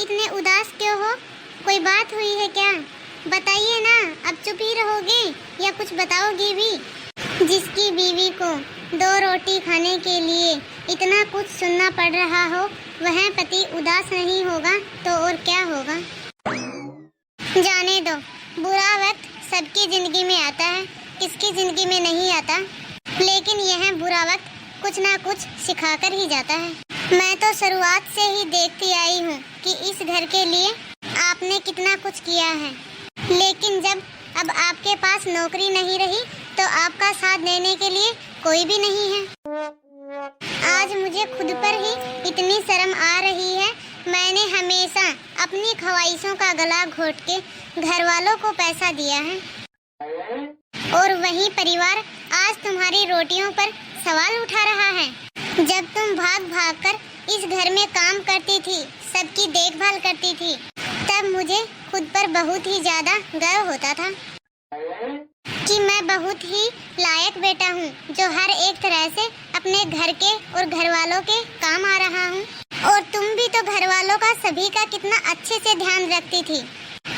इतने उदास क्यों हो? कोई बात हुई है क्या? बताइए ना, अब चुप ही रहोगे या कुछ बताओगे भी? जिसकी बीवी को 2 रोटी खाने के लिए इतना कुछ सुनना पड़ रहा हो, वह पति उदास नहीं होगा तो और क्या होगा? जाने दो, बुरा वक्त सबकी जिंदगी में आता है, किसकी जिंदगी में नहीं आता। लेकिन यह बुरा वक्त कुछ ना कुछ सिखाकर ही जाता है। मैं तो शुरुआत से ही देखती आई हूँ कि इस घर के लिए आपने कितना कुछ किया है, लेकिन जब अब आपके पास नौकरी नहीं रही तो आपका साथ देने के लिए कोई भी नहीं है। आज मुझे खुद पर ही इतनी शर्म आ रही है। मैंने हमेशा अपनी ख्वाहिशों का गला घोट के घर वालों को पैसा दिया है, और वही परिवार आज तुम्हारी रोटियों पर सवाल उठा रहा है। जब तुम भाग भाग कर इस घर में काम करती थी, सबकी देखभाल करती थी, तब मुझे खुद पर बहुत ही ज्यादा गर्व होता था कि मैं बहुत ही लायक बेटा हूँ, जो हर एक तरह से अपने घर के और घर वालों के काम आ रहा हूँ। और तुम भी तो घर वालों का, सभी का कितना अच्छे से ध्यान रखती थी।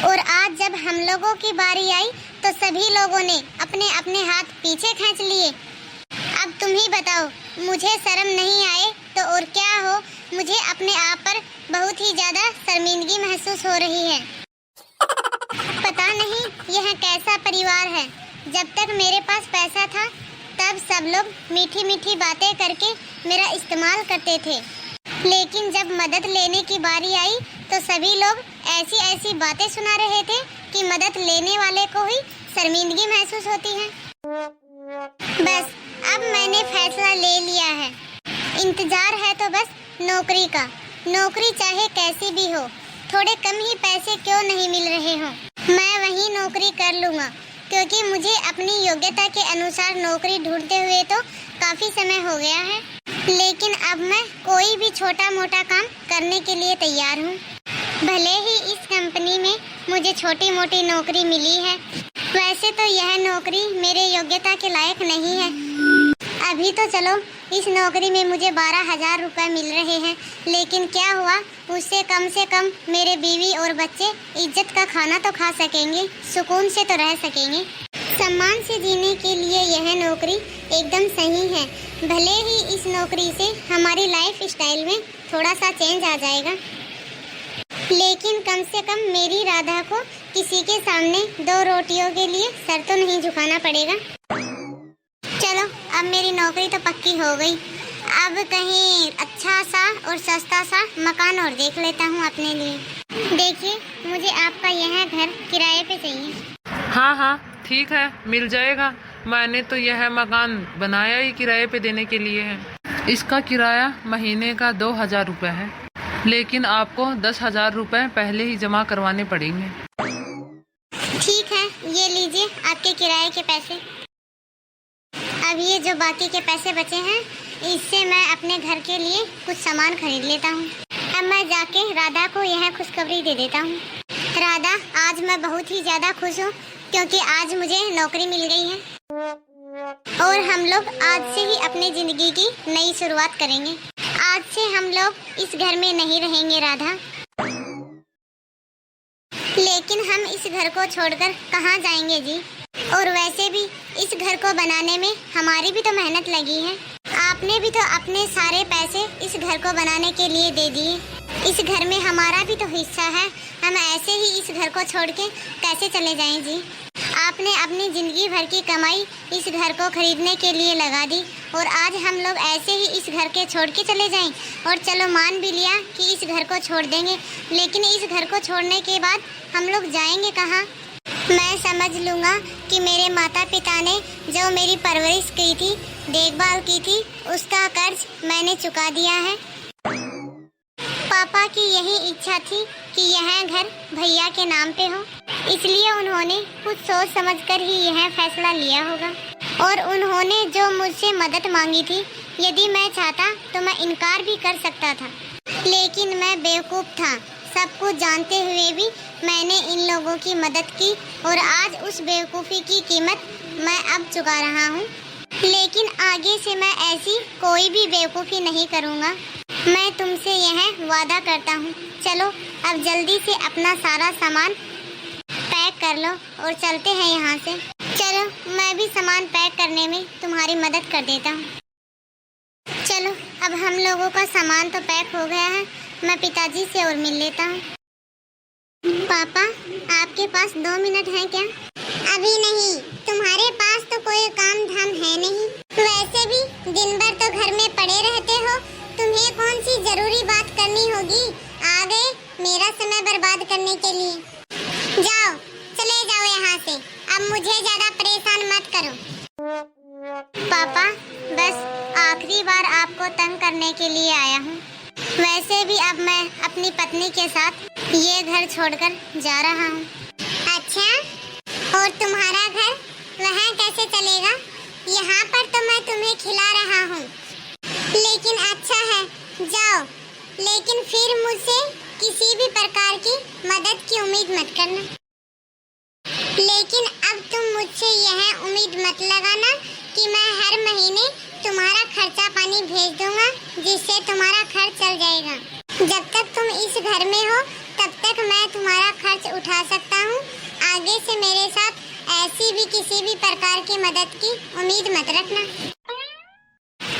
और आज जब हम लोगों की बारी आई तो सभी लोगों ने अपने अपने हाथ पीछे खींच लिए। अब तुम ही बताओ, मुझे शर्म नहीं आए तो और क्या हो? मुझे अपने आप पर बहुत ही ज्यादा शर्मिंदगी महसूस हो रही है। पता नहीं यह कैसा परिवार है। जब तक मेरे पास पैसा था तब सब लोग मीठी मीठी बातें करके मेरा इस्तेमाल करते थे, लेकिन जब मदद लेने की बारी आई तो सभी लोग ऐसी ऐसी बातें सुना रहे थे कि मदद लेने वाले को ही शर्मिंदगी महसूस होती है। बस अब मैंने फैसला ले लिया है। इंतजार है तो बस नौकरी का। नौकरी चाहे कैसी भी हो, थोड़े कम ही पैसे क्यों नहीं मिल रहे हो, मैं वही नौकरी कर लूँगा, क्योंकि मुझे अपनी योग्यता के अनुसार नौकरी ढूंढते हुए तो काफ़ी समय हो गया है। लेकिन अब मैं कोई भी छोटा मोटा काम करने के लिए तैयार हूँ। भले ही इस कंपनी में मुझे छोटी मोटी नौकरी मिली है, वैसे तो यह नौकरी मेरे योग्यता के लायक नहीं है। अभी तो चलो इस नौकरी में मुझे 12,000 रुपये मिल रहे हैं, लेकिन क्या हुआ, उससे कम मेरे बीवी और बच्चे इज्जत का खाना तो खा सकेंगे, सुकून से तो रह सकेंगे। सम्मान से जीने के लिए यह नौकरी एकदम सही है। भले ही इस नौकरी से हमारी लाइफ स्टाइल में थोड़ा सा चेंज आ जाएगा, लेकिन कम से कम मेरी राधा को किसी के सामने 2 रोटियों के लिए सर तो नहीं झुकाना पड़ेगा। चलो अब मेरी नौकरी तो पक्की हो गई। अब कहीं अच्छा सा और सस्ता सा मकान और देख लेता हूँ अपने लिए। देखिए, मुझे आपका यह घर किराए पे चाहिए। हाँ हाँ ठीक है, मिल जाएगा। मैंने तो यह मकान बनाया ही किराए पे देने के लिए है। इसका किराया महीने का 2,000 रुपये है, लेकिन आपको 10,000 रुपये पहले ही जमा करवाने पड़ेंगे। ठीक है, ये लीजिए आपके किराए के पैसे। अब ये जो बाकी के पैसे बचे हैं, इससे मैं अपने घर के लिए कुछ सामान खरीद लेता हूँ। अब मैं जाके राधा को यह खुशखबरी दे देता हूँ। राधा, आज मैं बहुत ही ज़्यादा खुश हूँ, क्योंकि आज मुझे नौकरी मिल गई है और हम लोग आज से ही अपनी ज़िंदगी की नई शुरुआत करेंगे। आज से हम लोग इस घर में नहीं रहेंगे राधा। लेकिन हम इस घर को छोड़कर कहाँ जाएंगे जी? और वैसे भी इस घर को बनाने में हमारी भी तो मेहनत लगी है। आपने भी तो अपने सारे पैसे इस घर को बनाने के लिए दे दिए। इस घर में हमारा भी तो हिस्सा है। हम ऐसे ही इस घर को छोड़ के कैसे चले जाएं जी? आपने अपनी ज़िंदगी भर की कमाई इस घर को खरीदने के लिए लगा दी, और आज हम लोग ऐसे ही इस घर के छोड़ के चले जाएं। और चलो मान भी लिया कि इस घर को छोड़ देंगे, लेकिन इस घर को छोड़ने के बाद हम लोग जाएंगे कहाँ? मैं समझ लूँगा कि मेरे माता पिता ने जो मेरी परवरिश की थी, देखभाल की थी, उसका कर्ज मैंने चुका दिया है। पापा की यही इच्छा थी कि यह घर भैया के नाम पे हो, इसलिए उन्होंने कुछ सोच समझकर ही यह फैसला लिया होगा। और उन्होंने जो मुझसे मदद मांगी थी, यदि मैं चाहता तो मैं इनकार भी कर सकता था, लेकिन मैं बेवकूफ़ था। सब कुछ जानते हुए भी मैंने इन लोगों की मदद की, और आज उस बेवकूफ़ी की कीमत मैं अब चुका रहा हूँ। लेकिन आगे से मैं ऐसी कोई भी बेवकूफ़ी नहीं करूँगा। मैं तुमसे यह वादा करता हूँ। चलो अब जल्दी से अपना सारा सामान पैक कर लो और चलते हैं यहाँ से। चलो मैं भी सामान पैक करने में तुम्हारी मदद कर देता हूँ। चलो अब हम लोगों का सामान तो पैक हो गया है, मैं पिताजी से और मिल लेता हूँ। पापा आपके पास 2 मिनट हैं क्या? अभी नहीं, तुम्हारे पास तो कोई काम धाम है नहीं। वैसे भी दिन भर तो घर में पड़े रहते हो, तुम्हें कौन सी जरूरी बात करनी होगी? आ गए मेरा समय बर्बाद करने के लिए। जाओ चले जाओ यहाँ से, अब मुझे ज्यादा परेशान मत करो। पापा बस आखिरी बार आपको तंग करने के लिए आया हूँ। वैसे भी अब मैं अपनी पत्नी के साथ ये घर छोड़कर जा रहा हूँ। अच्छा, और तुम्हारा घर वहाँ कैसे चलेगा? यहाँ पर तो मैं तुम्हें खिला रहा हूँ। लेकिन अच्छा है, जाओ, लेकिन फिर मुझसे किसी भी प्रकार की मदद की उम्मीद मत करना। लेकिन अब तुम मुझसे यह उम्मीद मत लगाना कि मैं हर महीने तुम्हारा खर्चा पानी भेज दूंगा जिससे तुम्हारा खर्च चल जाएगा। जब तक तुम इस घर में हो तब तक मैं तुम्हारा खर्च उठा सकता हूँ। आगे से मेरे साथ ऐसी भी किसी भी प्रकार की मदद की उम्मीद मत रखना।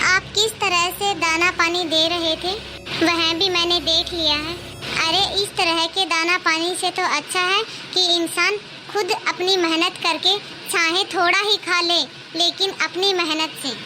आप किस तरह से दाना पानी दे रहे थे वह भी मैंने देख लिया है। अरे इस तरह के दाना पानी से तो अच्छा है कि इंसान खुद अपनी मेहनत करके चाहे थोड़ा ही खा ले, लेकिन अपनी मेहनत से।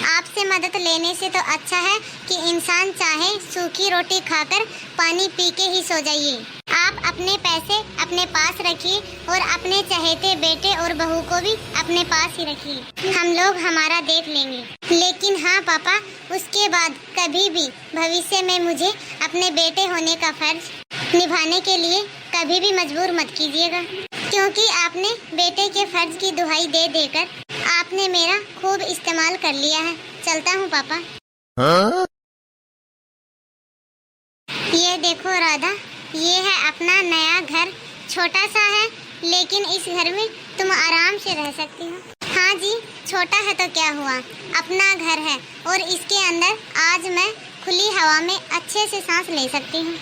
आपसे मदद लेने से तो अच्छा है कि इंसान चाहे सूखी रोटी खाकर पानी पी के ही सो जाइए। आप अपने पैसे अपने पास रखिए और अपने चहेते बेटे और बहू को भी अपने पास ही रखिए। हम लोग हमारा देख लेंगे। लेकिन हाँ पापा, उसके बाद कभी भी भविष्य में मुझे अपने बेटे होने का फर्ज निभाने के लिए कभी भी मजबूर मत कीजिएगा, क्योंकि आपने बेटे के फर्ज की दुहाई दे देकर आपने मेरा खूब इस्तेमाल कर लिया है। चलता हूँ पापा। ये देखो राधा, ये है अपना नया घर। छोटा सा है, लेकिन इस घर में तुम आराम से रह सकती हो। हाँ जी, छोटा है तो क्या हुआ, अपना घर है और इसके अंदर आज मैं खुली हवा में अच्छे से सांस ले सकती हूँ।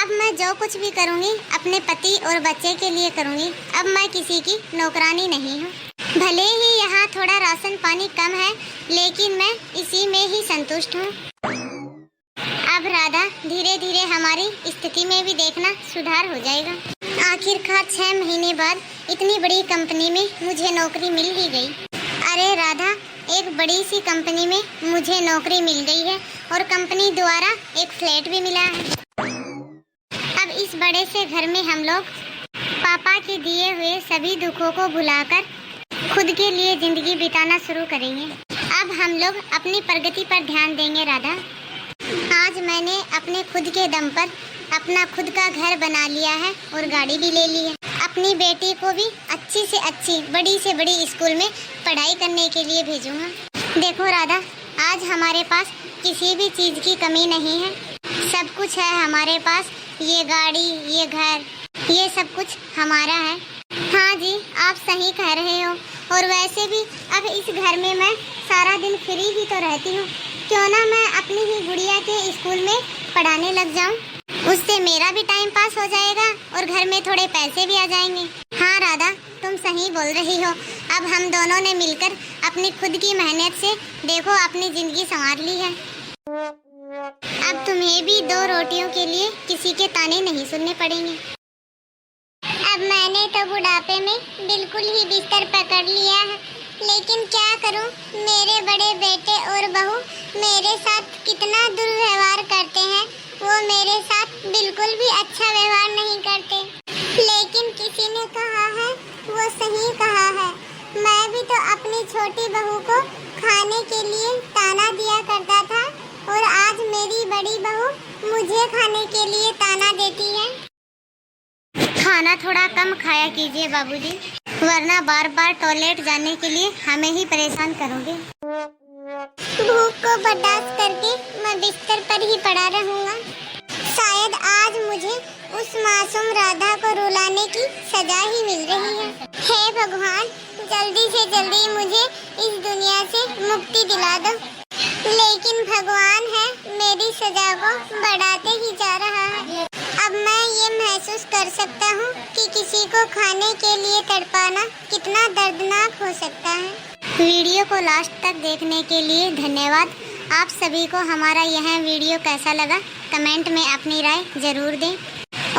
अब मैं जो कुछ भी करूँगी अपने पति और बच्चे के लिए करूँगी। अब मैं किसी की नौकरानी नहीं हूँ। भले ही यहाँ थोड़ा राशन पानी कम है, लेकिन मैं इसी में ही संतुष्ट हूँ। अब राधा, धीरे धीरे हमारी स्थिति में भी देखना सुधार हो जाएगा। आखिरकार 6 महीने बाद इतनी बड़ी कंपनी में मुझे नौकरी मिल ही गई। अरे राधा, एक बड़ी सी कंपनी में मुझे नौकरी मिल गई है और कंपनी द्वारा एक फ्लैट भी मिला है। अब इस बड़े से घर में हम लोग पापा के दिए हुए सभी दुखों को भुलाकर खुद के लिए जिंदगी बिताना शुरू करेंगे। अब हम लोग अपनी प्रगति पर ध्यान देंगे राधा। आज मैंने अपने खुद के दम पर अपना खुद का घर बना लिया है और गाड़ी भी ले ली है। अपनी बेटी को भी अच्छी से अच्छी, बड़ी से बड़ी स्कूल में पढ़ाई करने के लिए भेजूंगा। देखो राधा, आज हमारे पास किसी भी चीज़ की कमी नहीं है। सब कुछ है हमारे पास। ये गाड़ी, ये घर, ये सब कुछ हमारा है। हाँ जी, आप सही कह रहे हो। और वैसे भी अब इस घर में मैं सारा दिन फ्री ही तो रहती हूँ। क्यों ना मैं अपनी ही गुड़िया के स्कूल में पढ़ाने लग जाऊँ। उससे मेरा भी टाइम पास हो जाएगा और घर में थोड़े पैसे भी आ जाएंगे। हाँ राधा, तुम सही बोल रही हो। अब हम दोनों ने मिलकर अपनी खुद की मेहनत से देखो अपनी जिंदगी संवार ली है। अब तुम्हें भी 2 रोटियों के लिए किसी के ताने नहीं सुनने पड़ेंगे। अब मैंने तो बुढ़ापे में बिल्कुल ही बिस्तर पकड़ लिया है, लेकिन क्या करूं, मेरे बड़े बेटे और बहू मेरे साथ कितना दुर्व्यवहार करते हैं। वो मेरे साथ बिल्कुल भी अच्छा व्यवहार नहीं करते। लेकिन किसी ने कहा है, वो सही कहा है। मैं भी तो अपनी छोटी बहू को खाने के लिए ताना दिया करता था और आज मेरी बड़ी बहू मुझे खाने के लिए ताना देती है। खाना थोड़ा कम खाया कीजिए बाबूजी, वरना बार बार टॉयलेट जाने के लिए हमें ही परेशान करोगे। भूख को बर्दाश्त करके मैं बिस्तर पर ही पड़ा रहूंगा। शायद आज मुझे उस मासूम राधा को रुलाने की सजा ही मिल रही है। हे भगवान, जल्दी से जल्दी मुझे इस दुनिया से मुक्ति दिला दो। लेकिन भगवान है मेरी सजा को बढ़ाते ही जा रहा है। अब मैं ये महसूस कर सकता हूँ कि किसी को खाने के लिए तड़पाना कितना दर्दनाक हो सकता है। वीडियो को लास्ट तक देखने के लिए धन्यवाद। आप सभी को हमारा यह वीडियो कैसा लगा कमेंट में अपनी राय ज़रूर दें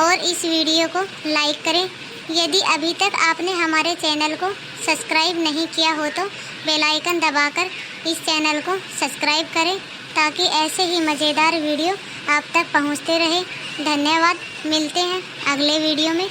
और इस वीडियो को लाइक करें। यदि अभी तक आपने हमारे चैनल को सब्सक्राइब नहीं किया हो तो बेल आइकन दबाकर इस चैनल को सब्सक्राइब करें ताकि ऐसे ही मज़ेदार वीडियो आप तक पहुंचते रहे। धन्यवाद। मिलते हैं अगले वीडियो में।